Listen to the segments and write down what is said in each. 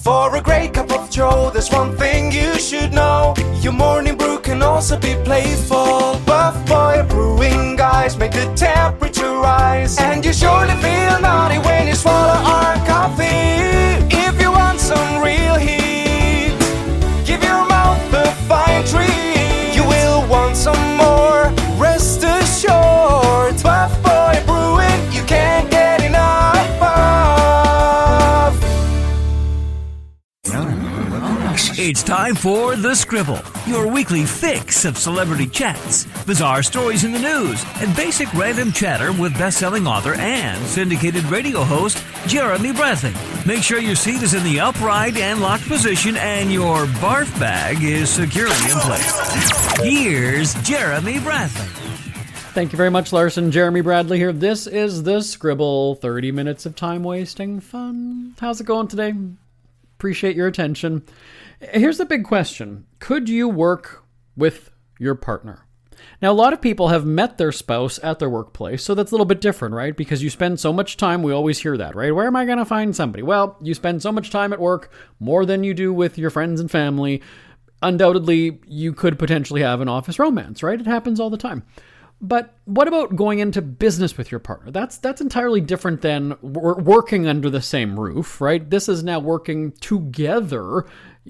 For a great cup of joe, there's one thing you should know. Your morning brew can also be playful. Buff Boy Brewing guys make the temperature rise, and you surely feel naughty when you swallow our coffee. If you want some real heat, give your mouth a fine treat. You will want some more, rest assured. Buff Boy Brewing, you can't get enough of. It's time for The Scribble, your weekly fix of celebrity chats, bizarre stories in the news, and basic random chatter with best-selling author and syndicated radio host Jeremy Bradley. Make sure your seat is in the upright and locked position and your barf bag is securely in place. Here's Jeremy Bradley. Thank you very much, Larson. Jeremy Bradley here. This is The Scribble, 30 minutes of time-wasting fun. How's it going today? Appreciate your attention. Here's the big question. Could you work with your partner? Now, a lot of people have met their spouse at their workplace, so that's a little bit different, right? Because you spend so much time, we always hear that, right? Where am I going to find somebody? Well, you spend so much time at work, more than you do with your friends and family. Undoubtedly, you could potentially have an office romance, right? It happens all the time. But what about going into business with your partner? That's entirely different than working under the same roof, right? This is now working together,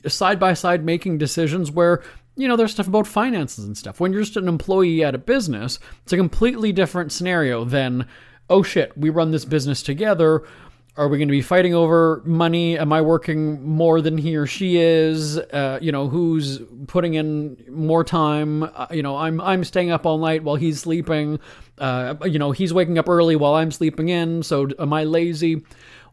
side by side, making decisions where, you know, there's stuff about finances and stuff. When you're just an employee at a business, it's a completely different scenario than, oh shit, we run this business together. Are we going to be fighting over money? Am I working more than he or she is? Who's putting in more time? I'm staying up all night while he's sleeping. He's waking up early while I'm sleeping in. So am I lazy?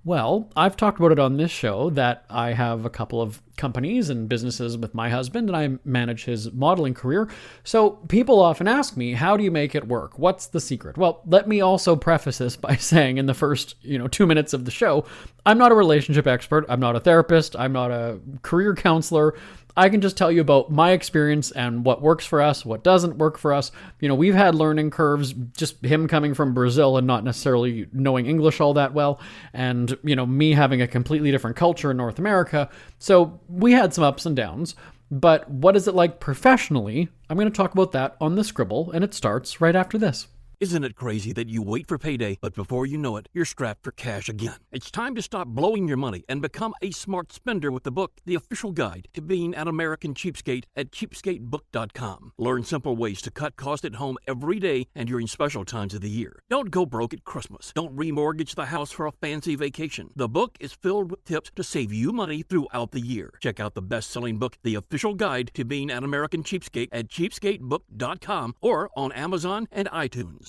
Well, I've talked about it on this show that I have a couple of companies and businesses with my husband, and I manage his modeling career. So people often ask me, how do you make it work? What's the secret? Well, let me also preface this by saying in the first, 2 minutes of the show, I'm not a relationship expert. I'm not a therapist. I'm not a career counselor. I can just tell you about my experience and what works for us, what doesn't work for us. We've had learning curves, just him coming from Brazil and not necessarily knowing English all that well, and, me having a completely different culture in North America. So we had some ups and downs, but what is it like professionally? I'm going to talk about that on The Scribble, and it starts right after this. Isn't it crazy that you wait for payday, but before you know it, you're strapped for cash again? It's time to stop blowing your money and become a smart spender with the book, The Official Guide to Being an American Cheapskate at cheapskatebook.com. Learn simple ways to cut costs at home every day and during special times of the year. Don't go broke at Christmas. Don't remortgage the house for a fancy vacation. The book is filled with tips to save you money throughout the year. Check out the best-selling book, The Official Guide to Being an American Cheapskate at cheapskatebook.com or on Amazon and iTunes.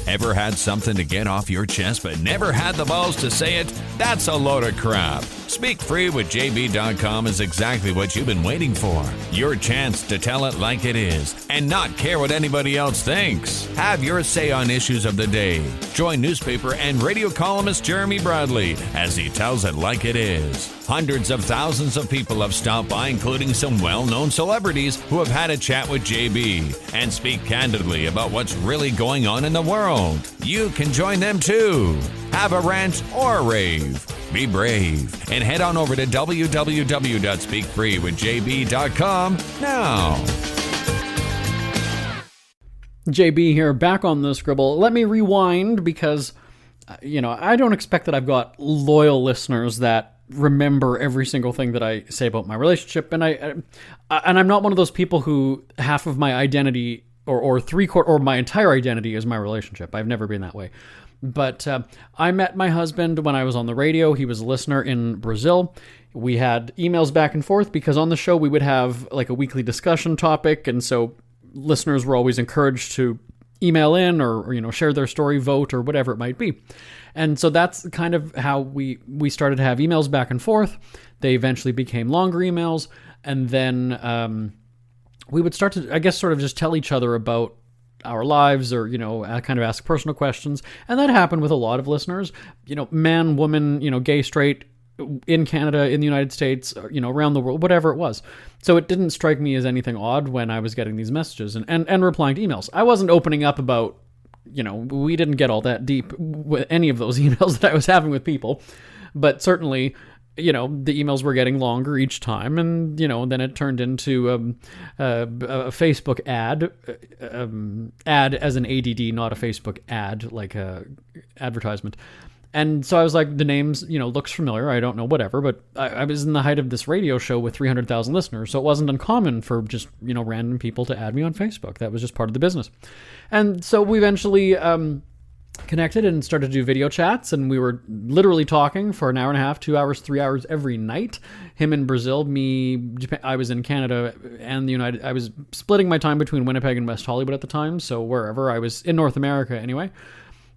Ever had something to get off your chest but never had the balls to say it? That's a load of crap. Speak Free with JB.com is exactly what you've been waiting for. Your chance to tell it like it is and not care what anybody else thinks. Have your say on issues of the day. Join newspaper and radio columnist Jeremy Bradley as he tells it like it is. Hundreds of thousands of people have stopped by, including some well-known celebrities who have had a chat with JB and speak candidly about what's really going on in the world. You can join them too. Have a rant or a rave. Be brave and head on over to www.speakfreewithjb.com now. JB here, back on The Scribble. Let me rewind because, I don't expect that I've got loyal listeners that remember every single thing that I say about my relationship, and I'm not one of those people who half of my identity or three-quarter or my entire identity is my relationship. I've never been that way. But I met my husband when I was on the radio. He was a listener in Brazil. We had emails back and forth because on the show we would have like a weekly discussion topic, and so listeners were always encouraged to email in or share their story, vote, or whatever it might be. And so that's kind of how we started to have emails back and forth. They eventually became longer emails, and then we would start to, I guess, sort of just tell each other about our lives or, kind of ask personal questions. And that happened with a lot of listeners, man, woman, gay, straight, in Canada, in the United States, around the world, whatever it was. So it didn't strike me as anything odd when I was getting these messages and replying to emails. I wasn't opening up about, we didn't get all that deep with any of those emails that I was having with people. But certainly, the emails were getting longer each time, and then it turned into a Facebook ad as an ADD, not a Facebook ad, like a advertisement. And so I was like, the names, looks familiar. I don't know, whatever. But I was in the height of this radio show with 300,000 listeners, so it wasn't uncommon for just random people to add me on Facebook. That was just part of the business. And so we eventually connected and started to do video chats, and we were literally talking for an hour and a half, 2 hours, 3 hours every night. Him in Brazil, me, Japan. I was in Canada and the United. I was splitting my time between Winnipeg and West Hollywood at the time, so wherever I was in North America anyway.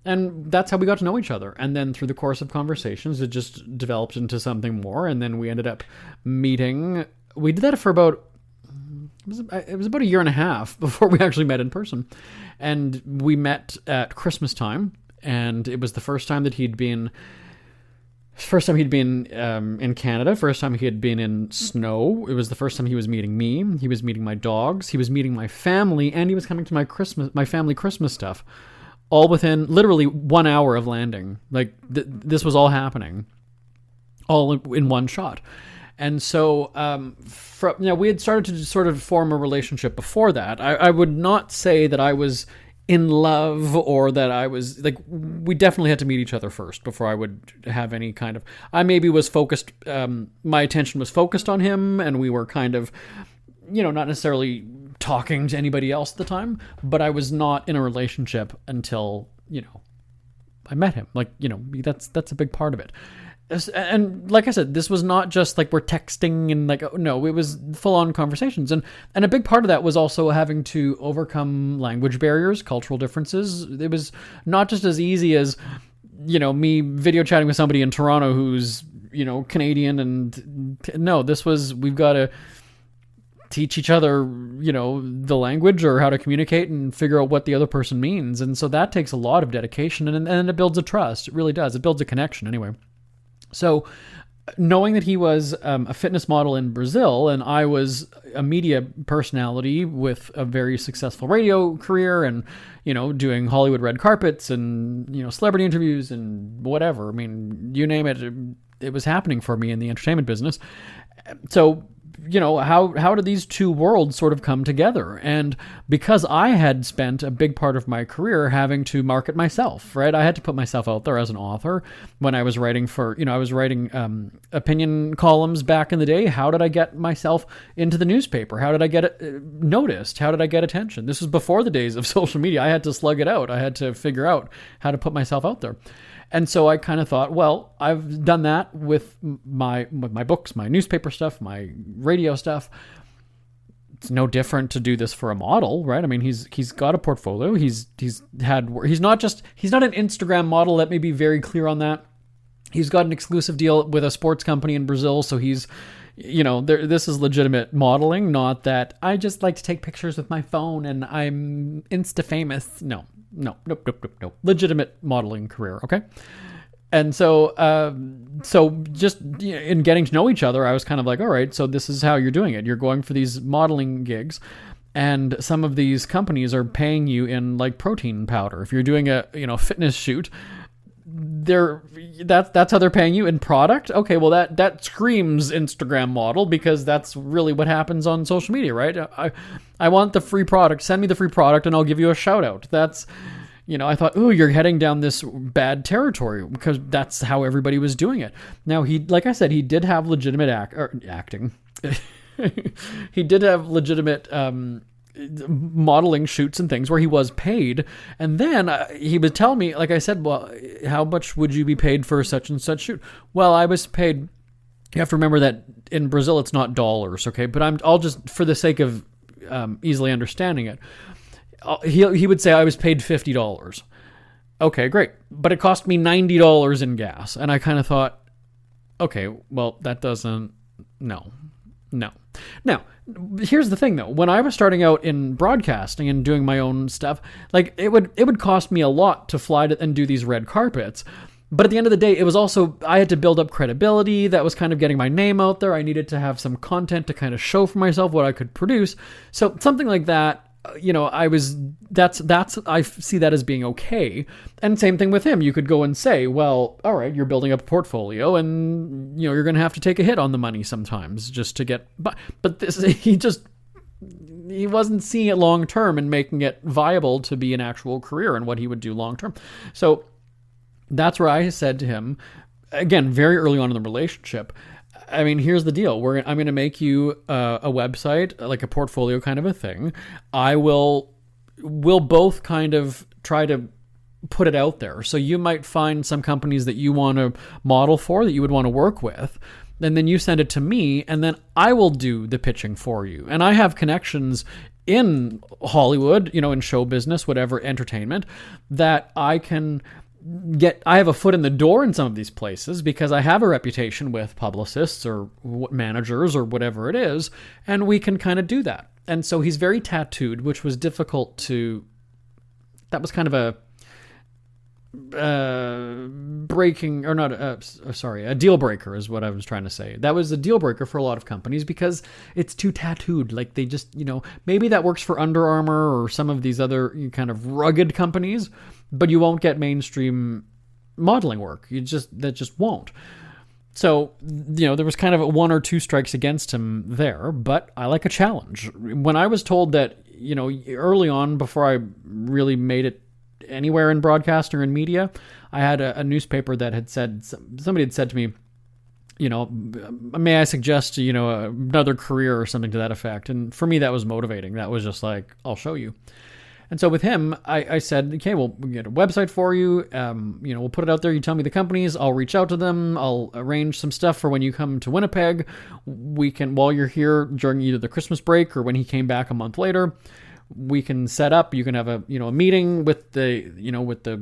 And that's how we got to know each other. And then through the course of conversations, it just developed into something more. And then we ended up meeting. We did that for about, it was about a year and a half before we actually met in person. And we met at Christmas time. And it was the first time that he'd been in Canada, first time he had been in snow. It was the first time he was meeting me. He was meeting my dogs. He was meeting my family. And he was coming to my family Christmas stuff. All within literally 1 hour of landing. Like, this was all happening. All in one shot. And so, we had started to sort of form a relationship before that. I would not say that I was in love or that I was, like, we definitely had to meet each other first before I would have any kind of... I maybe was focused, my attention was focused on him, and we were kind of, not necessarily talking to anybody else at the time, but I was not in a relationship until, I met him. Like, that's a big part of it. And like I said, this was not just like we're texting and like, no, it was full on conversations. And a big part of that was also having to overcome language barriers, cultural differences. It was not just as easy as, me video chatting with somebody in Toronto who's, Canadian. And no, we've got to teach each other, the language or how to communicate and figure out what the other person means. And so that takes a lot of dedication, and it builds a trust. It really does. It builds a connection anyway. So knowing that he was a fitness model in Brazil and I was a media personality with a very successful radio career and, doing Hollywood red carpets and, celebrity interviews and whatever. I mean, you name it, it was happening for me in the entertainment business. So, how did these two worlds sort of come together? And because I had spent a big part of my career having to market myself, right? I had to put myself out there as an author when I was writing for, I was writing opinion columns back in the day. How did I get myself into the newspaper? How did I get noticed? How did I get attention? This was before the days of social media. I had to slug it out. I had to figure out how to put myself out there. And so I kind of thought, well, I've done that with my books, my newspaper stuff, my radio stuff. It's no different to do this for a model, right? I mean, he's got a portfolio. He's not an Instagram model. Let me be very clear on that. He's got an exclusive deal with a sports company in Brazil, so he's, this is legitimate modeling, not that I just like to take pictures with my phone and I'm Insta famous. No. Legitimate modeling career, okay? And so just in getting to know each other, I was kind of like, all right, so this is how you're doing it. You're going for these modeling gigs, and some of these companies are paying you in like protein powder. If you're doing a fitness shoot, that's how they're paying you in product. Okay, well that screams Instagram model, because that's really what happens on social media, right? I want the free product. Send me the free product and I'll give you a shout out. That's, I thought, ooh, you're heading down this bad territory, because that's how everybody was doing it. Now like I said, he did have legitimate acting. He did have legitimate modeling shoots and things where he was paid, and then he would tell me, like I said, well, how much would you be paid for such and such shoot? Well, I was paid, you have to remember that in Brazil it's not dollars, okay, but I'll just, for the sake of easily understanding it, he would say I was paid $50. Okay, great, but it cost me $90 in gas. And I kind of thought, okay, well, that doesn't, no. Now, here's the thing though. When I was starting out in broadcasting and doing my own stuff, like it would cost me a lot to fly and do these red carpets. But at the end of the day, it was also, I had to build up credibility. That was kind of getting my name out there. I needed to have some content to kind of show for myself what I could produce. So something like that, I see that as being okay. And same thing with him. You could go and say, well, all right, you're building up a portfolio and, you're going to have to take a hit on the money sometimes just to get, but this, he wasn't seeing it long term and making it viable to be an actual career and what he would do long term. So that's where I said to him, again, very early on in the relationship, I mean, here's the deal. I'm going to make you a website, like a portfolio kind of a thing. We'll both kind of try to put it out there. So you might find some companies that you want to model for, that you would want to work with. And then you send it to me, and then I will do the pitching for you. And I have connections in Hollywood, in show business, whatever, entertainment, that I have a foot in the door in some of these places because I have a reputation with publicists or managers or whatever it is, and we can kind of do that. And so he's very tattooed, which was difficult that was kind of a a deal breaker is what I was trying to say. That was a deal breaker for a lot of companies because it's too tattooed. Like they just, maybe that works for Under Armour or some of these other kind of rugged companies, but you won't get mainstream modeling work. That just won't. So, there was kind of 1 or 2 strikes against him there, but I like a challenge. When I was told that, early on before I really made it anywhere in broadcast or in media, I had a newspaper that had said, somebody had said to me, may I suggest, another career or something to that effect. And for me, that was motivating. That was just like, I'll show you. And so with him, I said, okay, we'll get a website for you. We'll put it out there. You tell me the companies. I'll reach out to them. I'll arrange some stuff for when you come to Winnipeg. We can, while you're here during either the Christmas break or when he came back a month later, we can set up. You can have a meeting with the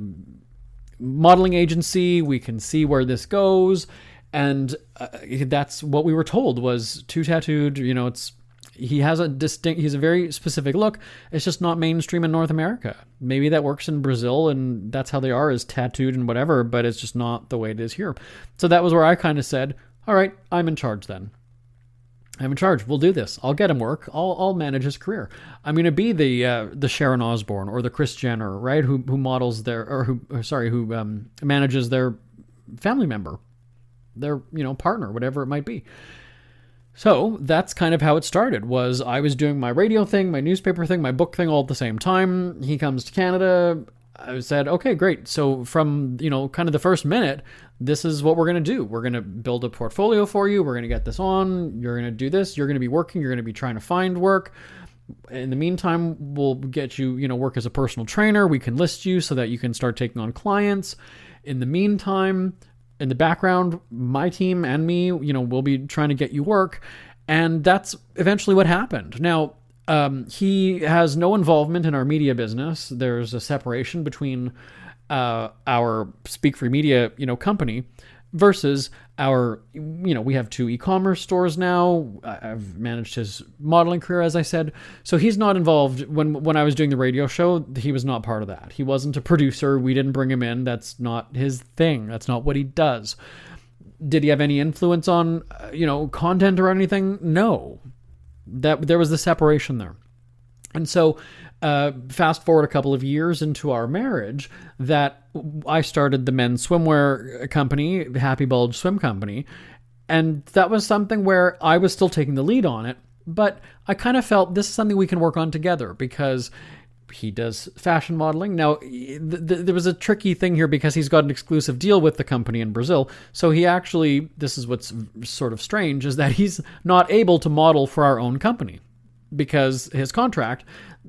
modeling agency. We can see where this goes. And that's what we were told was too tattooed. He's a very specific look. It's just not mainstream in North America. Maybe that works in Brazil and that's how they are, is tattooed and whatever, but it's just not the way it is here. So that was where I kind of said, all right, I'm in charge then. I'm in charge. We'll do this. I'll get him work. I'll manage his career. I'm going to be the Sharon Osbourne or the Kris Jenner, right? Who models who manages their family member, their, partner, whatever it might be. So that's kind of how it started. Was I was doing my radio thing, my newspaper thing, my book thing all at the same time. He comes to Canada. I said, okay, great. So from, kind of the first minute, this is what we're going to do. We're going to build a portfolio for you. We're going to get this on. You're going to do this. You're going to be working. You're going to be trying to find work. In the meantime, we'll get you, work as a personal trainer. We can list you so that you can start taking on clients. In the meantime, in the background, my team and me, we'll be trying to get you work. And that's eventually what happened. Now, he has no involvement in our media business. There's a separation between our Speak Free Media, company versus our, we have 2 e-commerce stores now. I've managed his modeling career, as I said. So he's not involved. When I was doing the radio show, he was not part of that. He wasn't a producer. We didn't bring him in. That's not his thing. That's not what he does. Did he have any influence on, content or anything? No. There was the separation there. And so fast forward a couple of years into our marriage, that I started the men's swimwear company, the Happy Bulge Swim Company. And that was something where I was still taking the lead on it. But I kind of felt this is something we can work on together because he does fashion modeling. Now, there was a tricky thing here because he's got an exclusive deal with the company in Brazil. So he actually, this is what's sort of strange, is that he's not able to model for our own company because his contract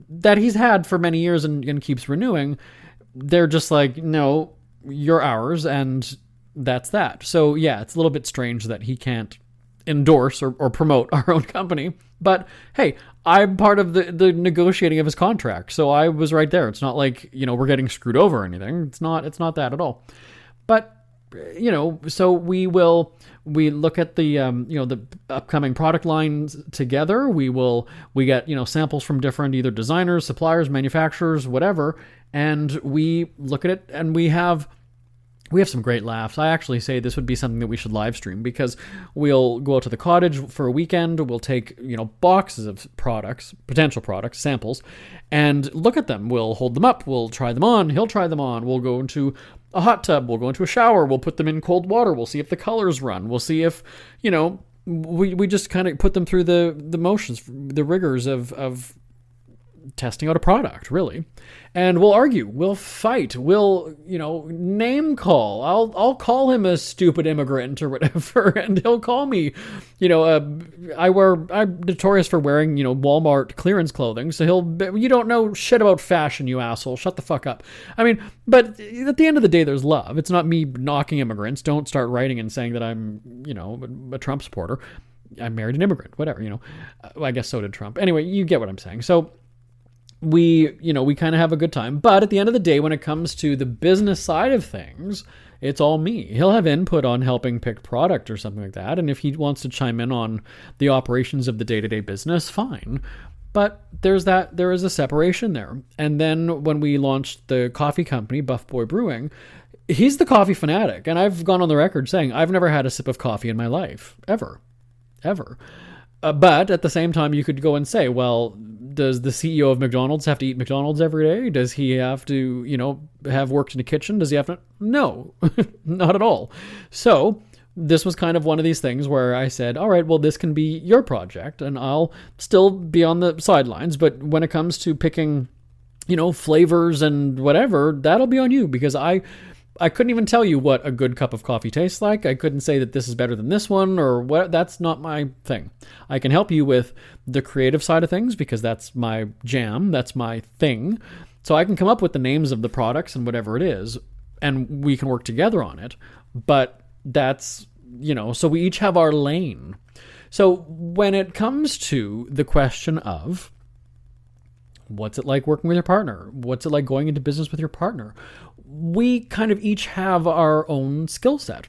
that he's had for many years and keeps renewing, they're just like, no, you're ours, and that's that. So yeah, it's a little bit strange that he can't endorse or promote our own company. But hey, I'm part of the negotiating of his contract, so I was right there. It's not like, we're getting screwed over or anything. It's not that at all. But so we look at the the upcoming product lines together. We get samples from different either designers, suppliers, manufacturers, whatever, and we look at it, and we have we have some great laughs. I actually say this would be something that we should live stream, because we'll go out to the cottage for a weekend. We'll take, boxes of products, potential products, samples, and look at them. We'll hold them up. We'll try them on. He'll try them on. We'll go into a hot tub. We'll go into a shower. We'll put them in cold water. We'll see if the colors run. We'll see if, we just kind of put them through the motions, the rigors of testing out a product, really. And we'll argue, we'll fight, we'll, name call. I'll call him a stupid immigrant or whatever, and he'll call me, I'm notorious for wearing, Walmart clearance clothing, so you don't know shit about fashion, you asshole, shut the fuck up. I mean, but at the end of the day, there's love. It's not me knocking immigrants. Don't start writing and saying that I'm, a Trump supporter. I married an immigrant, whatever, I guess so did Trump. Anyway, you get what I'm saying. So, we kind of have a good time. But at the end of the day, when it comes to the business side of things, it's all me. He'll have input on helping pick product or something like that. And if he wants to chime in on the operations of the day-to-day business, fine. But there is a separation there. And then when we launched the coffee company, Buff Boy Brewing, he's the coffee fanatic. And I've gone on the record saying I've never had a sip of coffee in my life. Ever. But at the same time, you could go and say, well, does the CEO of McDonald's have to eat McDonald's every day? Does he have to, have worked in a kitchen? Does he have to? No, not at all. So this was kind of one of these things where I said, all right, well, this can be your project and I'll still be on the sidelines. But when it comes to picking, flavors and whatever, that'll be on you, because I couldn't even tell you what a good cup of coffee tastes like. I couldn't say that this is better than this one or what. That's not my thing. I can help you with the creative side of things because that's my jam. That's my thing. So I can come up with the names of the products and whatever it is, and we can work together on it. But that's, so we each have our lane. So when it comes to the question of what's it like working with your partner? What's it like going into business with your partner? We kind of each have our own skill set.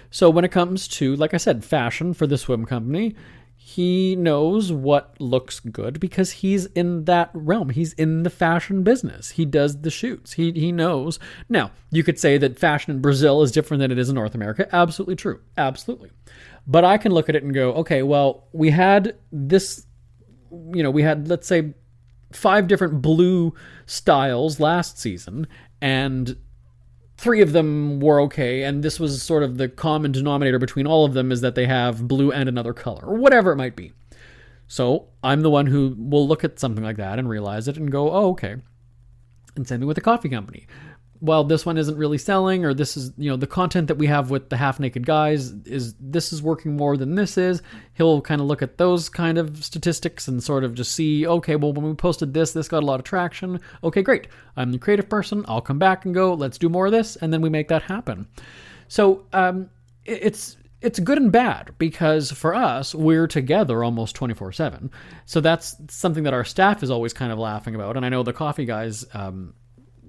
So when it comes to, like I said, fashion for the swim company, he knows what looks good because he's in that realm. He's in the fashion business. He does the shoots. He knows. Now, you could say that fashion in Brazil is different than it is in North America. Absolutely true. Absolutely. But I can look at it and go, okay, well, we had this, let's say, 5 different blue styles last season, and 3 of them were okay, and this was sort of the common denominator between all of them is that they have blue and another color, or whatever it might be. So I'm the one who will look at something like that and realize it and go, oh, okay. And same thing with the coffee company. Well, this one isn't really selling, or this is, the content that we have with the Half Naked Guys this is working more than this is. He'll kind of look at those kind of statistics and sort of just see, okay, well, when we posted this got a lot of traction. Okay, great. I'm the creative person. I'll come back and go, let's do more of this. And then we make that happen. So it's good and bad because for us, we're together almost 24/7. So that's something that our staff is always kind of laughing about. And I know the coffee guys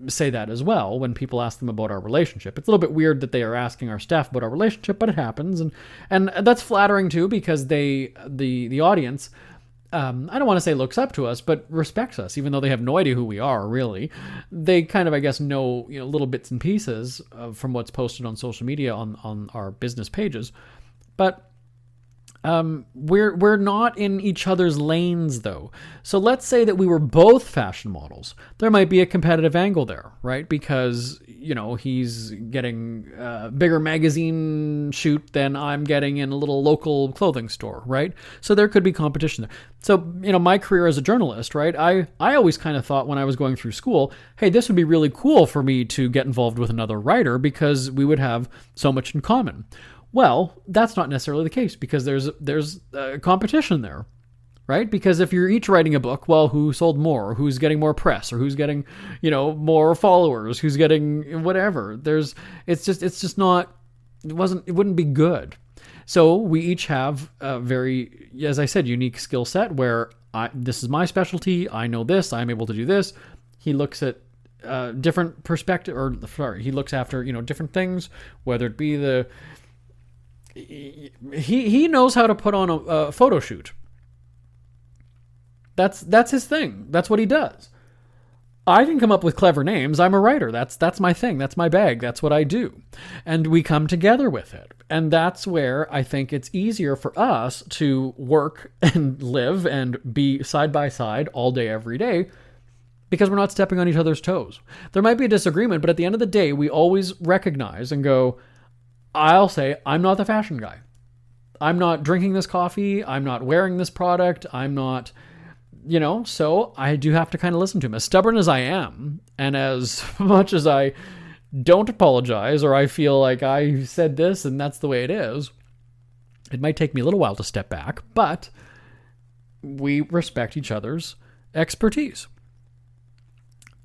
say that as well when people ask them about our relationship. It's a little bit weird that they are asking our staff about our relationship, but it happens, and that's flattering too because the audience, I don't want to say looks up to us, but respects us, even though they have no idea who we are. Really, they kind of, I guess, know little bits and pieces from what's posted on social media on our business pages, but. We're not in each other's lanes though. So let's say that we were both fashion models. There might be a competitive angle there, right? Because, he's getting a bigger magazine shoot than I'm getting in a little local clothing store, right? So there could be competition there. So, my career as a journalist, right? I always kind of thought when I was going through school, hey, this would be really cool for me to get involved with another writer because we would have so much in common. Well, that's not necessarily the case because there's a competition there, right? Because if you're each writing a book, well, who sold more? Who's getting more press? Or who's getting, more followers? Who's getting whatever? It wouldn't be good. So we each have a very, as I said, unique skill set where this is my specialty. I know this. I'm able to do this. He looks at different perspective, he looks after, different things, whether it be he knows how to put on a photo shoot. That's his thing. That's what he does. I can come up with clever names. I'm a writer. That's my thing. That's my bag. That's what I do. And we come together with it. And that's where I think it's easier for us to work and live and be side by side all day, every day, because we're not stepping on each other's toes. There might be a disagreement, but at the end of the day, we always recognize and go, I'll say, I'm not the fashion guy. I'm not drinking this coffee. I'm not wearing this product. I'm not, so I do have to kind of listen to him. As stubborn as I am, and as much as I don't apologize, or I feel like I said this and that's the way it is, it might take me a little while to step back, but we respect each other's expertise.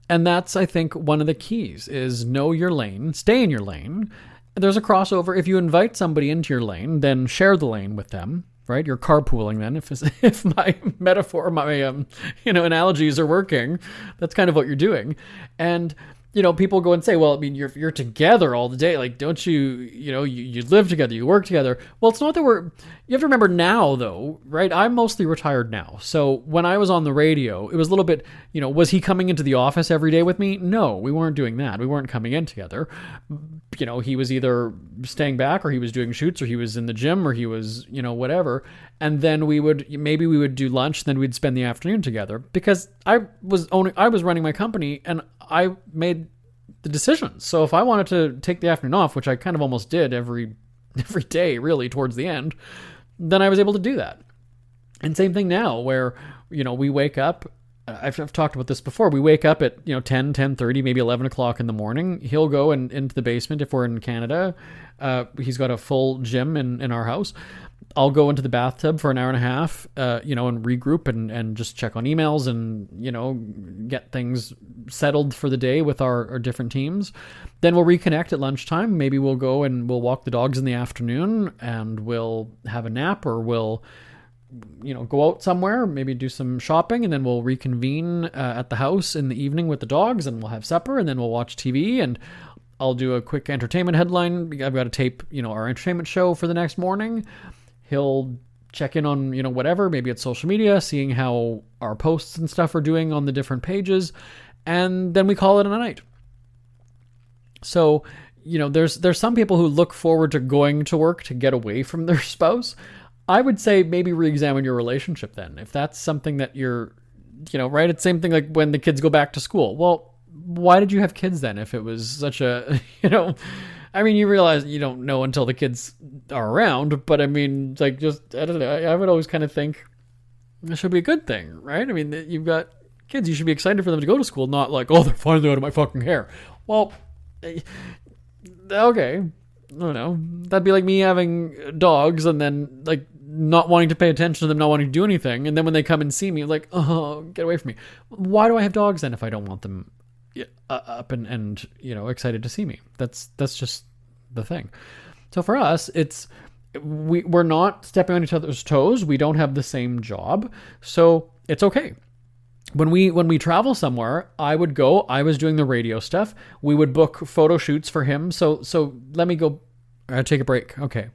And that's, I think, one of the keys is know your lane, stay in your lane. There's a crossover. If you invite somebody into your lane, then share the lane with them, right? You're carpooling then. If my metaphor, my analogies are working, that's kind of what you're doing. And people go and say, well, I mean, you're together all the day. Like, don't you live together, you work together. Well, it's not that you have to remember now though, right? I'm mostly retired now. So when I was on the radio, it was a little bit, was he coming into the office every day with me? No, we weren't doing that. We weren't coming in together. He was either staying back, or he was doing shoots, or he was in the gym, or he was, whatever. And then we would do lunch, then we'd spend the afternoon together, because I was running my company and I made the decisions. So if I wanted to take the afternoon off, which I kind of almost did every day, really, towards the end, then I was able to do that. And same thing now, where, we wake up, I've talked about this before, we wake up at, 10:30, maybe 11 o'clock in the morning. He'll go into the basement if we're in Canada. He's got a full gym in our house. I'll go into the bathtub for an hour and a half, and regroup and just check on emails and, get things settled for the day with our different teams. Then we'll reconnect at lunchtime. Maybe we'll go and we'll walk the dogs in the afternoon, and we'll have a nap, or we'll, go out somewhere, maybe do some shopping, and then we'll reconvene at the house in the evening with the dogs, and we'll have supper, and then we'll watch TV, and I'll do a quick entertainment headline. I've got to tape, our entertainment show for the next morning. He'll check in on, whatever, maybe it's social media, seeing how our posts and stuff are doing on the different pages. And then we call it a night. So, there's some people who look forward to going to work to get away from their spouse. I would say maybe re-examine your relationship then. If that's something that you're, right? It's the same thing like when the kids go back to school. Well, why did you have kids then if it was such a, I mean, you realize you don't know until the kids are around, but I mean, like, just, I don't know, I would always kind of think it should be a good thing, right? I mean, you've got kids, you should be excited for them to go to school, not like, oh, they're finally out of my fucking hair. Well, okay, I don't know. That'd be like me having dogs and then, like, not wanting to pay attention to them, not wanting to do anything, and then when they come and see me, like, oh, get away from me. Why do I have dogs then if I don't want them up and excited to see me? That's just the thing. So for us, we're not stepping on each other's toes. We don't have the same job, so it's okay. When we travel somewhere, I was doing the radio stuff. We would book photo shoots for him. So let me go take a break. Okay.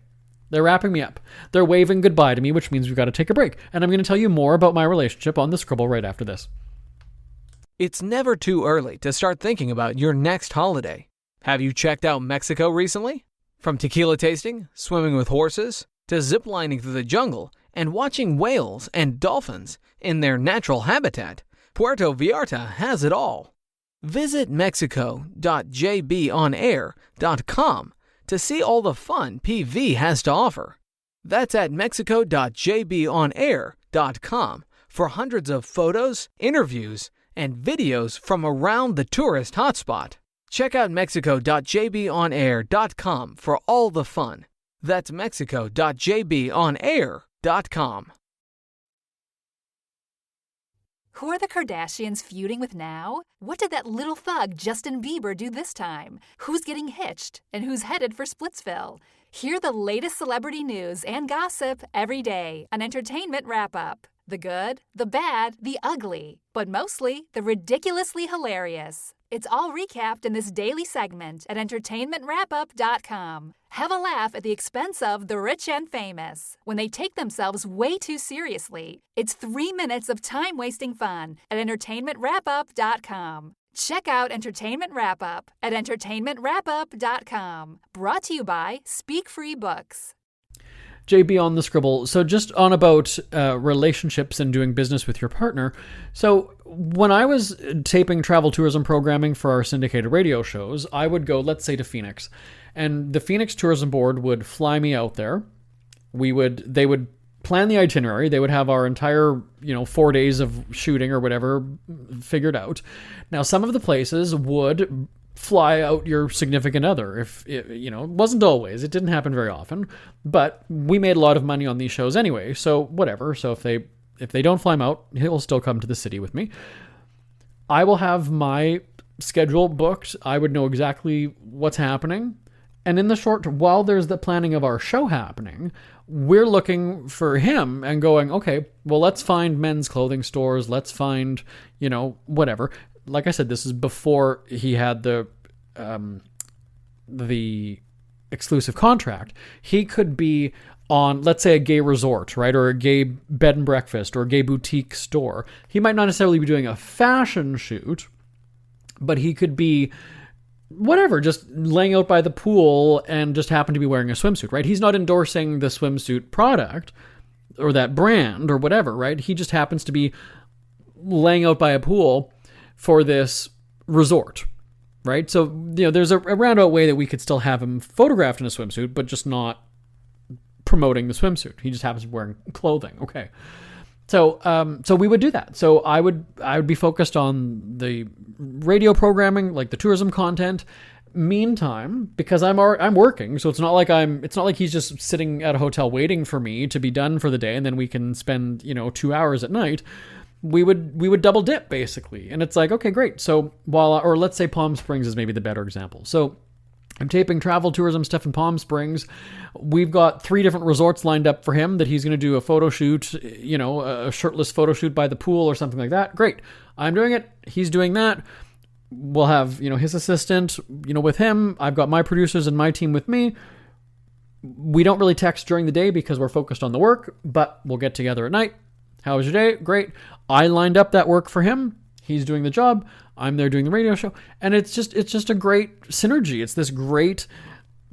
They're wrapping me up. They're waving goodbye to me, which means we've got to take a break. And I'm going to tell you more about my relationship on the Scribble right after this. It's never too early to start thinking about your next holiday. Have you checked out Mexico recently? From tequila tasting, swimming with horses, to ziplining through the jungle and watching whales and dolphins in their natural habitat, Puerto Vallarta has it all. Visit mexico.jbonair.com to see all the fun PV has to offer. That's at mexico.jbonair.com for hundreds of photos, interviews, and videos from around the tourist hotspot. Check out mexico.jbonair.com for all the fun. That's mexico.jbonair.com. Who are the Kardashians feuding with now? What did that little thug Justin Bieber do this time? Who's getting hitched? And who's headed for Splitsville? Hear the latest celebrity news and gossip every day on Entertainment Wrap-Up. The good, the bad, the ugly, but mostly the ridiculously hilarious. It's all recapped in this daily segment at entertainmentwrapup.com. Have a laugh at the expense of the rich and famous when they take themselves way too seriously. It's 3 minutes of time-wasting fun at entertainmentwrapup.com. Check out Entertainment Wrap Up at entertainmentwrapup.com. Brought to you by Speak Free Books. JB on the Scribble. So just on about relationships and doing business with your partner. So when I was taping travel tourism programming for our syndicated radio shows, I would go, let's say, to Phoenix. And the Phoenix Tourism Board would fly me out there. They would plan the itinerary. They would have our entire, 4 days of shooting or whatever figured out. Now, some of the places would fly out your significant other. If it wasn't always, it didn't happen very often, but we made a lot of money on these shows anyway. So whatever. So if they don't fly him out, he'll still come to the city with me. I will have my schedule booked. I would know exactly what's happening. And in the short term, while there's the planning of our show happening, we're looking for him and going, okay, well, let's find men's clothing stores. Let's find, whatever. Like I said, this is before he had the exclusive contract. He could be on, let's say, a gay resort, right? Or a gay bed and breakfast or a gay boutique store. He might not necessarily be doing a fashion shoot, but he could be whatever, just laying out by the pool and just happen to be wearing a swimsuit, right? He's not endorsing the swimsuit product or that brand or whatever, right? He just happens to be laying out by a pool for this resort, right? So, there's a roundabout way that we could still have him photographed in a swimsuit, but just not promoting the swimsuit. He just happens to be wearing clothing. Okay. So we would do that. So I would be focused on the radio programming, like the tourism content. Meantime, because I'm working, so it's not like he's just sitting at a hotel waiting for me to be done for the day, and then we can spend 2 hours at night. We would double dip basically, and it's like, okay, great. So or let's say Palm Springs is maybe the better example. So I'm taping travel tourism stuff in Palm Springs. We've got 3 different resorts lined up for him that he's going to do a photo shoot, a shirtless photo shoot by the pool or something like that. Great. I'm doing it. He's doing that. We'll have, his assistant, with him. I've got my producers and my team with me. We don't really text during the day because we're focused on the work, but we'll get together at night. How was your day? Great. I lined up that work for him. He's doing the job. I'm there doing the radio show. And it's just a great synergy. It's this great,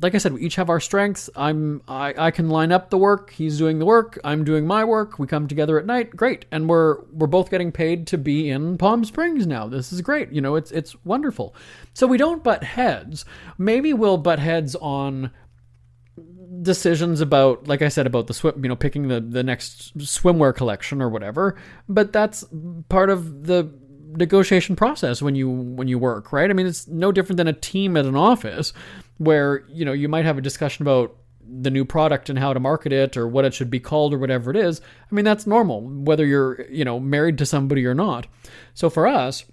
like I said, we each have our strengths. I can line up the work. He's doing the work. I'm doing my work. We come together at night. Great. And we're both getting paid to be in Palm Springs now. This is great. It's wonderful. So we don't butt heads. Maybe we'll butt heads on decisions about, like I said, about the swim, picking the next swimwear collection or whatever. But that's part of the negotiation process when you work, right? I mean, it's no different than a team at an office where, you might have a discussion about the new product and how to market it or what it should be called or whatever it is. I mean, that's normal, whether you're, married to somebody or not. So for us,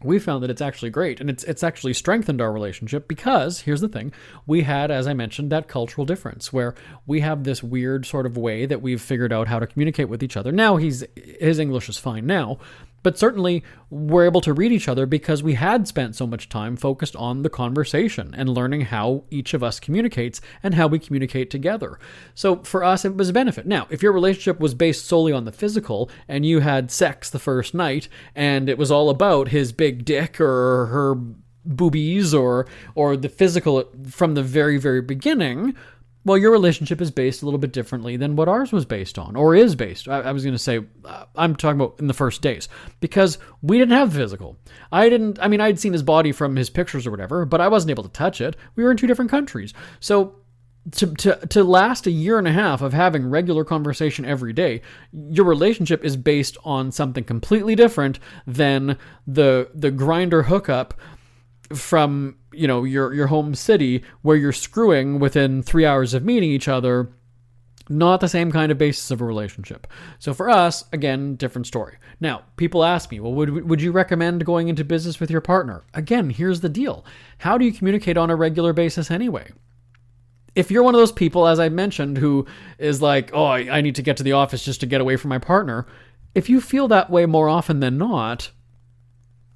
we found that it's actually great, and it's actually strengthened our relationship because, here's the thing, we had, as I mentioned, that cultural difference where we have this weird sort of way that we've figured out how to communicate with each other. Now his English is fine now, but certainly we're able to read each other because we had spent so much time focused on the conversation and learning how each of us communicates and how we communicate together. So for us, it was a benefit. Now, if your relationship was based solely on the physical and you had sex the first night and it was all about his big dick or her boobies or the physical from the very, very beginning, well, your relationship is based a little bit differently than what ours was based on, or is based. I was going to say, I'm talking about in the first days, because we didn't have physical. I'd seen his body from his pictures or whatever, but I wasn't able to touch it. We were in 2 different countries. So to last a year and a half of having regular conversation every day, your relationship is based on something completely different than the Grindr hookup from your home city where you're screwing within 3 hours of meeting each other. Not the same kind of basis of a relationship. So for us, again, different story. Now, people ask me, well, would you recommend going into business with your partner? Again, here's the deal. How do you communicate on a regular basis anyway? If you're one of those people, as I mentioned, who is like, oh, I need to get to the office just to get away from my partner, if you feel that way more often than not,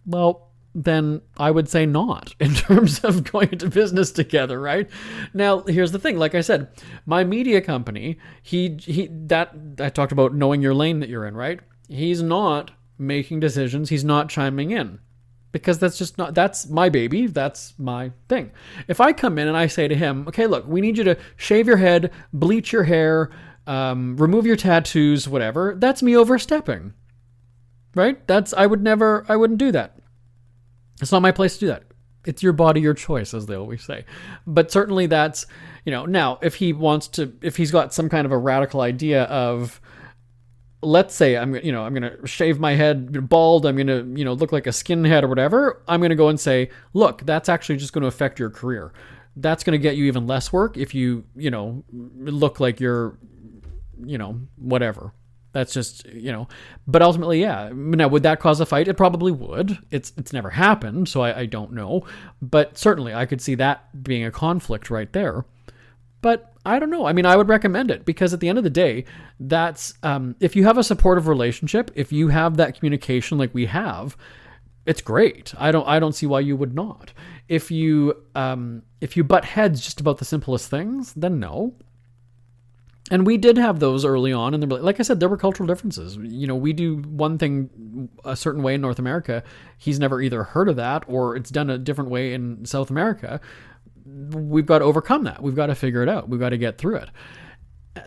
well, then I would say not in terms of going into business together, right? Now, here's the thing. Like I said, my media company, that I talked about knowing your lane that you're in, right? He's not making decisions. He's not chiming in because that's my baby. That's my thing. If I come in and I say to him, okay, look, we need you to shave your head, bleach your hair, remove your tattoos, whatever, that's me overstepping, right? I wouldn't do that. It's not my place to do that. It's your body, your choice, as they always say. But certainly that's, now if he's got some kind of a radical idea of, let's say I'm going to shave my head bald, I'm going to, look like a skinhead or whatever, I'm going to go and say, look, that's actually just going to affect your career. That's going to get you even less work if you, look like you're, whatever. That's just, but ultimately, yeah. Now, would that cause a fight? It probably would. It's never happened, so I don't know. But certainly, I could see that being a conflict right there. But I don't know. I mean, I would recommend it because at the end of the day, that's if you have a supportive relationship, if you have that communication like we have, it's great. I don't see why you would not. If you butt heads just about the simplest things, then no. And we did have those early on, and like I said, there were cultural differences. We do one thing a certain way in North America. He's never either heard of that or it's done a different way in South America. We've got to overcome that. We've got to figure it out. We've got to get through it.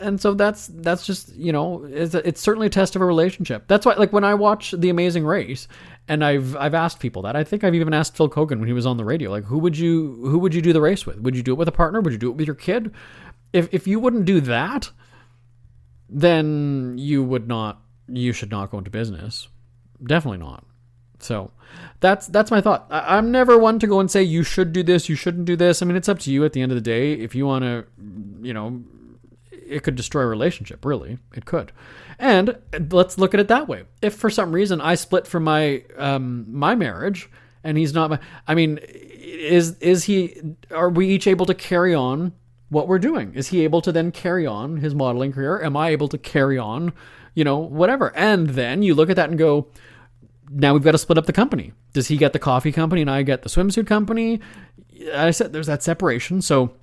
And so that's just, it's certainly a test of a relationship. That's why, like when I watch The Amazing Race, and I've asked people that. I think I've even asked Phil Kogan when he was on the radio, like, who would you do the race with? Would you do it with a partner? Would you do it with your kid? If you wouldn't do that, then you should not go into business. Definitely not. So that's my thought. I'm never one to go and say you should do this, you shouldn't do this. I mean, it's up to you at the end of the day. If you want to, it could destroy a relationship, really. It could. And let's look at it that way. If for some reason I split from my my marriage and he's not are we each able to carry on what we're doing? Is he able to then carry on his modeling career? Am I able to carry on, whatever? And then you look at that and go, now we've got to split up the company. Does he get the coffee company and I get the swimsuit company? I said there's that separation. So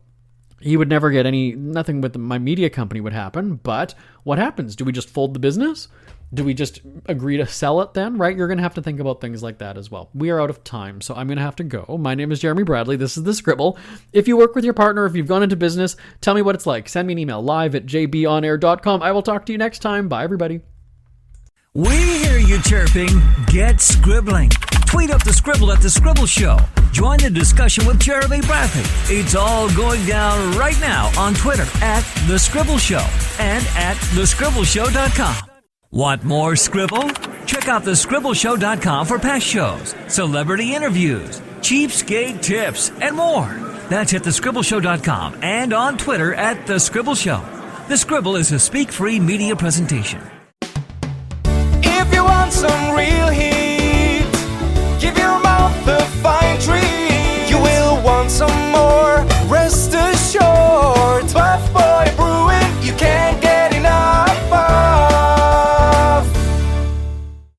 he would never get nothing with my media company would happen. But what happens? Do we just fold the business? Do we just agree to sell it then, right? You're going to have to think about things like that as well. We are out of time, so I'm going to have to go. My name is Jeremy Bradley. This is The Scribble. If you work with your partner, if you've gone into business, tell me what it's like. Send me an email, live@jbonair.com. I will talk to you next time. Bye, everybody. We hear you chirping. Get scribbling. Tweet up The Scribble at The Scribble Show. Join the discussion with Jeremy Bradley. It's all going down right now on Twitter @The Scribble Show and @thescribbleshow.com. Want more Scribble? Check out thescribbleshow.com for past shows, celebrity interviews, cheapskate tips, and more. That's at thescribbleshow.com and on Twitter @thescribbleshow. The Scribble is a speak-free media presentation. If you want some real heat, give your mouth a fine treat. You will want some